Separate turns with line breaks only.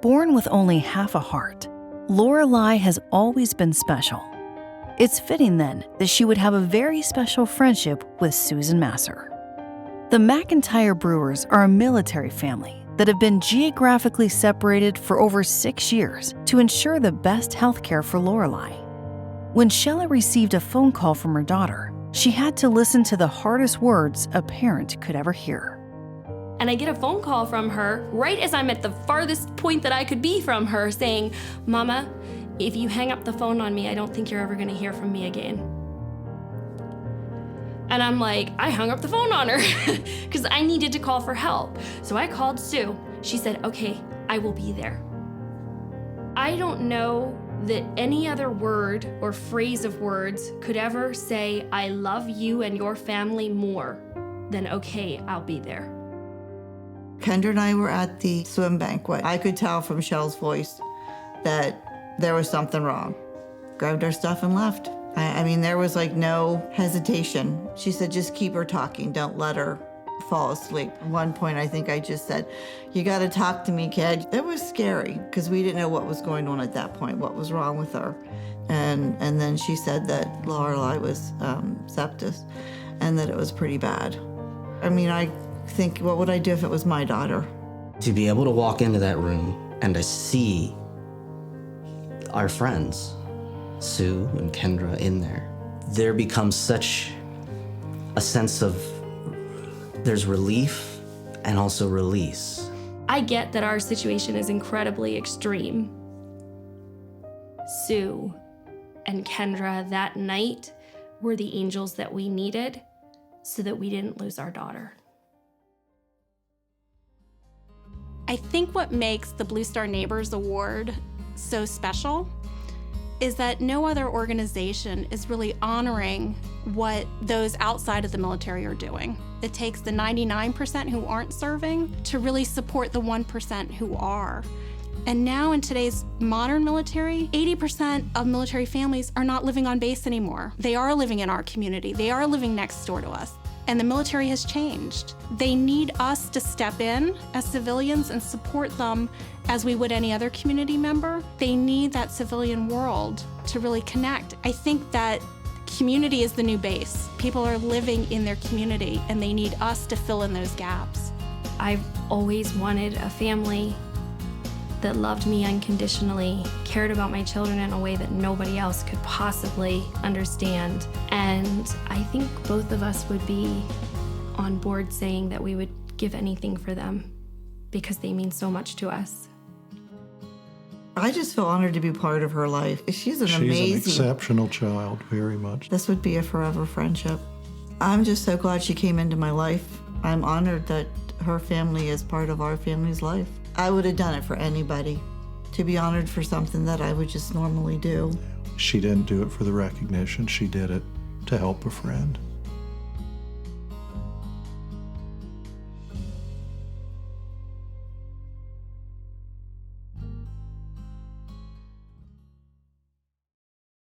Born with only half a heart, Lorelei has always been special. It's fitting then that she would have a very special friendship with Susan Masser. The McIntyre Brewers are a military family that have been geographically separated for over 6 years to ensure the best health care for Lorelei. When Shella received a phone call from her daughter, she had to listen to the hardest words a parent could ever hear.
And I get a phone call from her right as I'm at the farthest point that I could be from her saying, "Mama, if you hang up the phone on me, I don't think you're ever gonna hear from me again." And I'm like, I hung up the phone on her because I needed to call for help. So I called Sue. She said, "Okay, I will be there." I don't know that any other word or phrase of words could ever say, "I love you and your family" more than "okay, I'll be there."
Kendra and I were at the swim banquet. I could tell from Shell's voice that there was something wrong. Grabbed our stuff and left. I mean, there was like no hesitation. She said, just keep her talking. Don't let her fall asleep. At one point, I think I just said, "You got to talk to me, kid." It was scary because we didn't know what was going on at that point, what was wrong with her. And then she said that Lorelei was sepsis and that it was pretty bad. I mean, I think, what would I do if it was my daughter?
To be able to walk into that room and to see our friends, Sue and Kendra, in there becomes such a sense of there's relief and also release.
I get that our situation is incredibly extreme. Sue and Kendra that night were the angels that we needed so that we didn't lose our daughter.
I think what makes the Blue Star Neighbors Award so special is that no other organization is really honoring what those outside of the military are doing. It takes the 99% who aren't serving to really support the 1% who are. And now in today's modern military, 80% of military families are not living on base anymore. They are living in our community. They are living next door to us. And the military has changed. They need us to step in as civilians and support them as we would any other community member. They need that civilian world to really connect. I think that community is the new base. People are living in their community and they need us to fill in those gaps.
I've always wanted a family that loved me unconditionally, cared about my children in a way that nobody else could possibly understand. And I think both of us would be on board saying that we would give anything for them because they mean so much to us.
I just feel honored to be part of her life. She's amazing.
She's an exceptional child, very much.
This would be a forever friendship. I'm just so glad she came into my life. I'm honored that her family is part of our family's life. I would have done it for anybody, to be honored for something that I would just normally do.
She didn't do it for the recognition. She did it to help a friend.